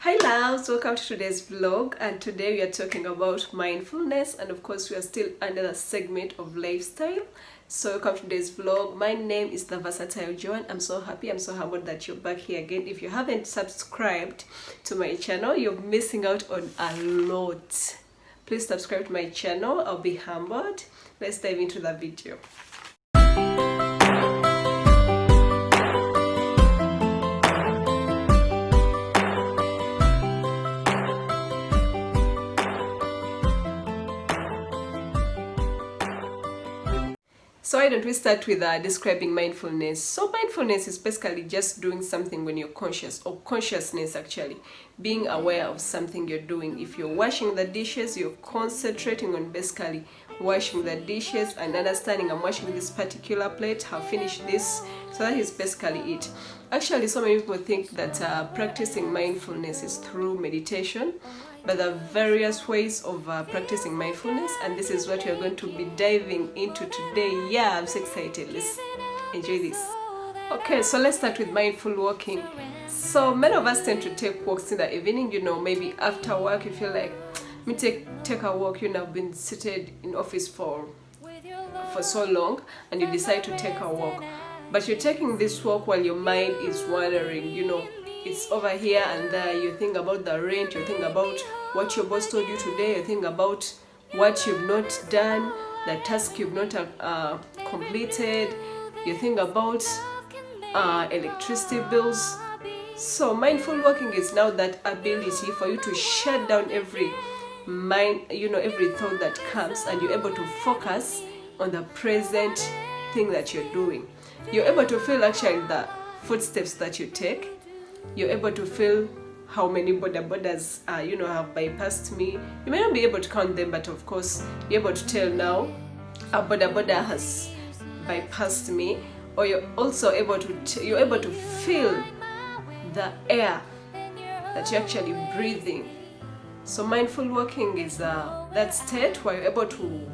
Hi loves, welcome to today's vlog, and today we are talking about mindfulness, and of course we are still under the segment of lifestyle. So welcome to today's vlog. My name is the Versatile Joan. I'm so happy, I'm so humbled that you're back here again. If you haven't subscribed to my channel, you're missing out on a lot. Please subscribe to my channel. I'll be humbled. Let's dive into the video. So why don't we start with describing mindfulness. So mindfulness is basically just doing something when you're conscious, or consciousness actually, being aware of something you're doing. If you're washing the dishes, you're concentrating on basically washing the dishes and understanding I'm washing this particular plate, have finished this. So that is basically it. Actually, so many people think that practicing mindfulness is through meditation, but there are various ways of practicing mindfulness, and this is what we are going to be diving into today. Yeah, I'm so excited. Let's enjoy this. Okay, so let's start with mindful walking. So many of us tend to take walks in the evening, maybe after work you feel like, me take a walk, I've been seated in office for so long, and you decide to take a walk. But you're taking this walk while your mind is wandering, it's over here and there. You think about the rent, you think about what your boss told you today, you think about what you've not done, the task you've not completed, you think about electricity bills. So mindful walking is now that ability for you to shut down every every thought that comes, and you're able to focus on the present thing that you're doing. You're able to feel actually the footsteps that you take. You're able to feel how many borders have bypassed me. You may not be able to count them, but of course you're able to tell now a border has bypassed me. Or you're also able to feel the air that you're actually breathing. So mindful walking is that state where you're able to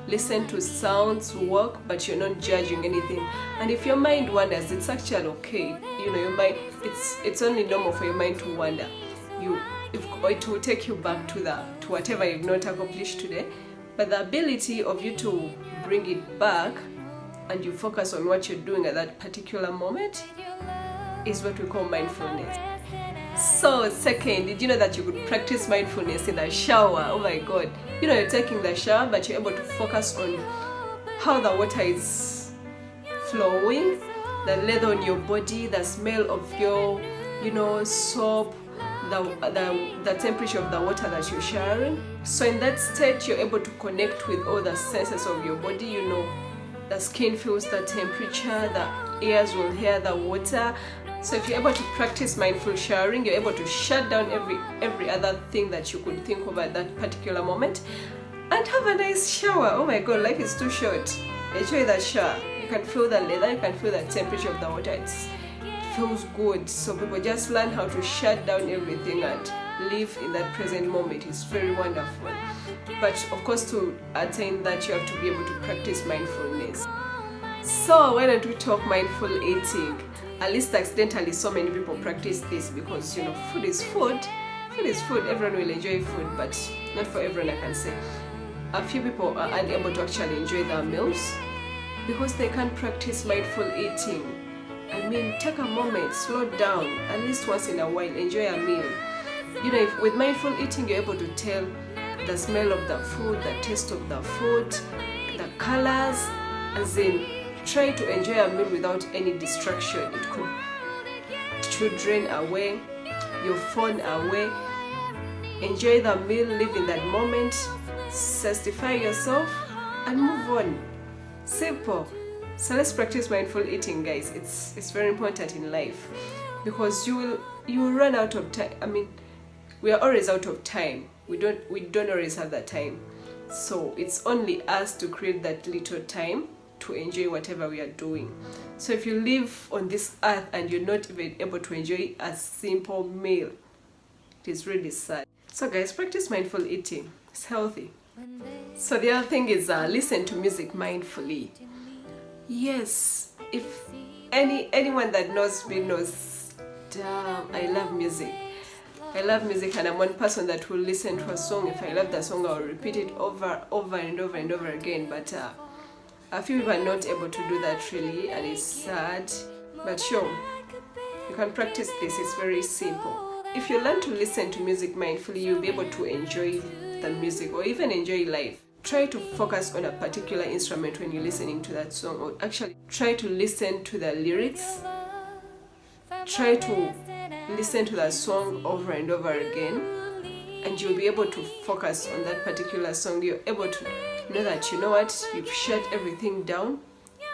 listen to sounds, walk, but you're not judging anything. And if your mind wanders, it's actually okay. Your mind, it's only normal for your mind to wander. It will take you back to whatever you've not accomplished today. But the ability of you to bring it back and you focus on what you're doing at that particular moment is what we call mindfulness. So second, did you know that you could practice mindfulness in the shower? Oh my god. You're taking the shower, but you're able to focus on how the water is flowing, the leather on your body, the smell of your soap, the temperature of the water that you're showering. So in that state, you're able to connect with all the senses of your body. The skin feels the temperature, the ears will hear the water. So if you're able to practice mindful showering, you're able to shut down every other thing that you could think of at that particular moment and have a nice shower. Oh my god, life is too short. Enjoy that shower. You can feel the leather, you can feel the temperature of the water. It feels good. So people just learn how to shut down everything and live in that present moment. It's very wonderful. But of course, to attain that, you have to be able to practice mindfulness. So why don't we talk mindful eating? At least accidentally, so many people practice this because food is food. Food is food. Everyone will enjoy food, but not for everyone, I can say. A few people are unable to actually enjoy their meals because they can't practice mindful eating. I mean, take a moment, slow down, at least once in a while, enjoy a meal. If with mindful eating, you're able to tell the smell of the food, the taste of the food, the colors, as in try to enjoy a meal without any distraction. It could children away, your phone away. Enjoy the meal, live in that moment, satisfy yourself, and move on. Simple. So let's practice mindful eating, guys. It's very important in life because you will run out of time. I mean, we are always out of time. We don't always have that time. So it's only us to create that little time to enjoy whatever we are doing. So if you live on this earth and you're not even able to enjoy a simple meal, it is really sad. So guys, practice mindful eating. It's healthy. So the other thing is listen to music mindfully. Yes, if anyone that knows me knows, damn, I love music. I love music, and I'm one person that will listen to a song. If I love the song, I'll repeat it over and over again. But a few people are not able to do that really, and it's sad. But sure, you can practice this. It's very simple. If you learn to listen to music mindfully, you'll be able to enjoy the music or even enjoy life. Try to focus on a particular instrument when you're listening to that song, or actually try to listen to the lyrics. Try to listen to the song over and over again, and you'll be able to focus on that particular song. You're able to know that, you know what, you've shut everything down.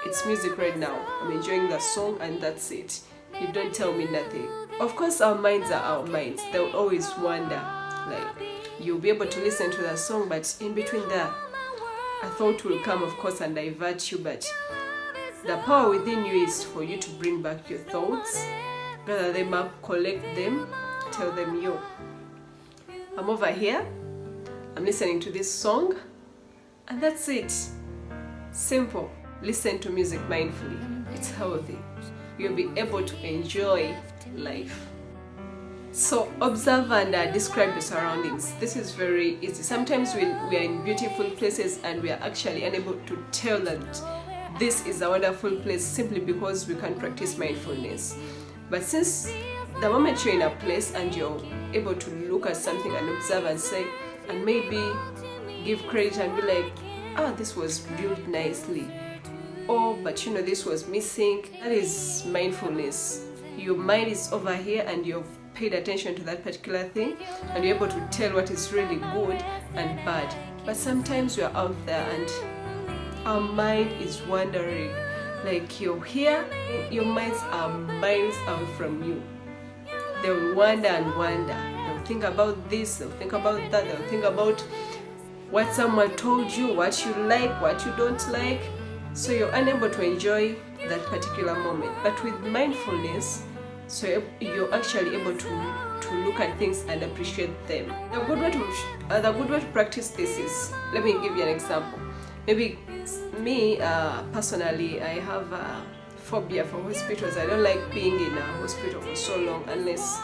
It's music right now. I'm enjoying the song, and that's it. You don't tell me nothing. Of course, our minds are our minds. They'll always wander. Like, you'll be able to listen to the song, but in between there, a thought will come, of course, and divert you. But the power within you is for you to bring back your thoughts, gather them up, collect them, tell them, yo, I'm over here, I'm listening to this song, and that's it. Simple. Listen to music mindfully. It's healthy. You'll be able to enjoy life. So observe and describe your surroundings. This is very easy. Sometimes we are in beautiful places and we are actually unable to tell that this is a wonderful place simply because we can't practice mindfulness. But since the moment you're in a place and you're able to look at something and observe and say, and maybe give credit and be like, this was built nicely, or but you know, this was missing, that is mindfulness. Your mind is over here and you've paid attention to that particular thing, and you're able to tell what is really good and bad. But sometimes we are out there and our mind is wandering. Like, you're here, your minds are miles away from you. They will wander and wander. They'll think about this, they'll think about that, they'll think about what someone told you, what you like, what you don't like. So you're unable to enjoy that particular moment. But with mindfulness, so you're actually able to look at things and appreciate them. The good way to practice this is, let me give you an example. Maybe me, personally, I have a phobia for hospitals. I don't like being in a hospital for so long unless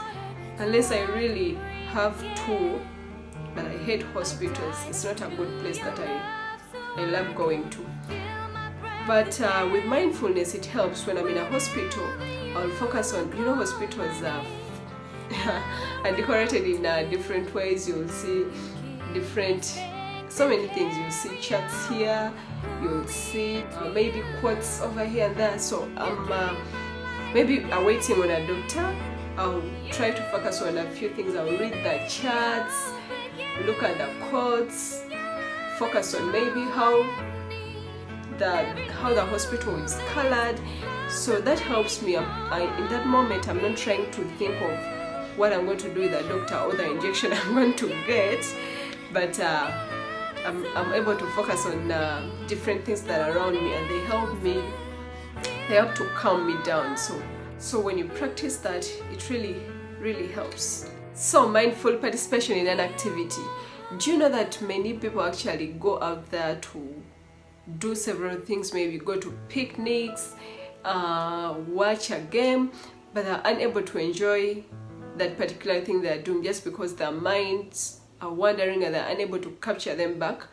I really have to. But I hate hospitals. It's not a good place that I love going to. But with mindfulness, it helps. When I'm in a hospital, I'll focus on, you know, hospitals are decorated in different ways. You'll see so many things. You'll see charts here, you'll see maybe quotes over here and there. So I'm maybe awaiting on a doctor. I'll try to focus on a few things. I'll read the charts, look at the quotes, focus on maybe how the hospital is colored. So that helps me. In that moment, I'm not trying to think of what I'm going to do with the doctor or the injection I'm going to get, but I'm able to focus on different things that are around me, and they help to calm me down. So when you practice that, it really helps. So mindful participation in an activity. Do you know that many people actually go out there to do several things, maybe go to picnics, watch a game, but they're unable to enjoy that particular thing they're doing just because their minds are wandering and they're unable to capture them back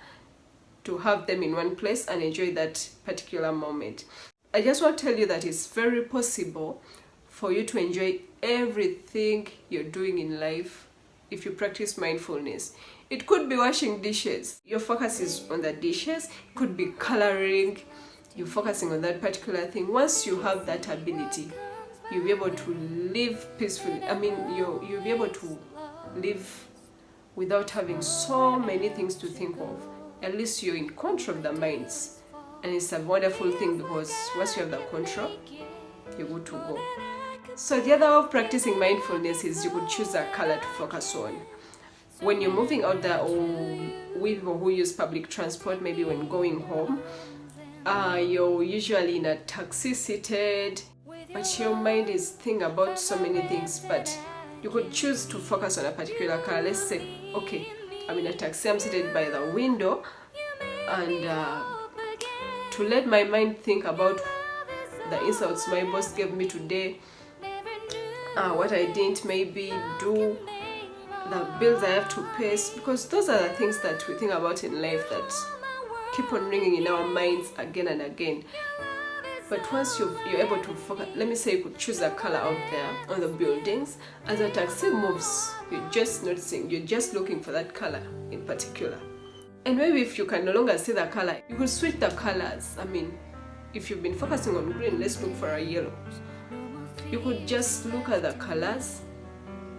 to have them in one place and enjoy that particular moment. I just want to tell you that it's very possible for you to enjoy everything you're doing in life if you practice mindfulness. It could be washing dishes. Your focus is on the dishes. It could be coloring. You're focusing on that particular thing. Once you have that ability, you'll be able to live peacefully. I mean, you'll be able to live without having so many things to think of. At least you're in control of the minds. And it's a wonderful thing because once you have the control, you're good to go. So the other way of practicing mindfulness is you could choose a color to focus on. When you're moving out there, or with people who use public transport, maybe when going home, you're usually in a taxi seated, but your mind is thinking about so many things. But you could choose to focus on a particular color. Let's say, okay, I'm in a taxi, I'm seated by the window, and to let my mind think about the insults my boss gave me today, what I didn't maybe do, the bills I have to pay, because those are the things that we think about in life that keep on ringing in our minds again and again. But once you're able to focus, let me say you could choose a color out there on the buildings. As a taxi moves, you're just noticing, you're just looking for that color in particular. And maybe if you can no longer see the color, you could switch the colors. I mean, if you've been focusing on green, let's look for a yellow. You could just look at the colors,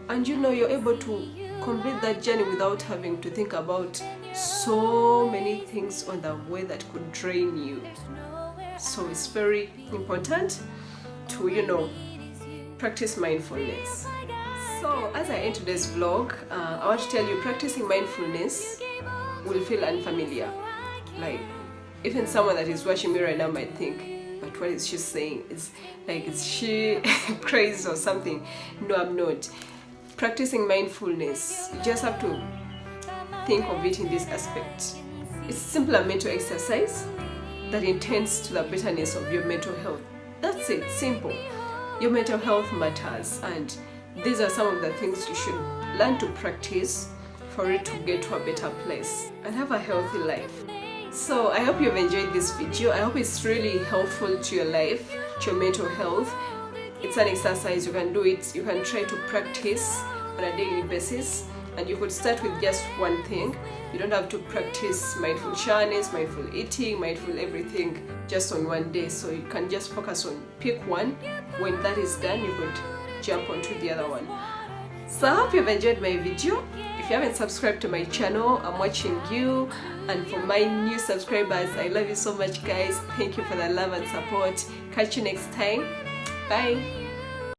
and you're able to complete that journey without having to think about so many things on the way that could drain you. So it's very important to practice mindfulness. So as I end today's vlog, I want to tell you, practicing mindfulness will feel unfamiliar. Like, even someone that is watching me right now might think, but what is she saying? It's like, is she crazy or something? No, I'm not. Practicing mindfulness, you just have to think of it in this aspect. It's simply a mental exercise that intends to the betterness of your mental health. That's it, simple. Your mental health matters, and these are some of the things you should learn to practice for it to get to a better place and have a healthy life. So I hope you've enjoyed this video. I hope it's really helpful to your life, to your mental health. It's an exercise, you can do it, you can try to practice on a daily basis, and you could start with just one thing. You don't have to practice mindful showerness, mindful eating, mindful everything just on one day. So you can just focus on pick one. When that is done, you could jump onto the other one. So I hope you've enjoyed my video. If you haven't subscribed to my channel, I'm watching you. And for my new subscribers, I love you so much, guys. Thank you for the love and support. Catch you next time. Bye.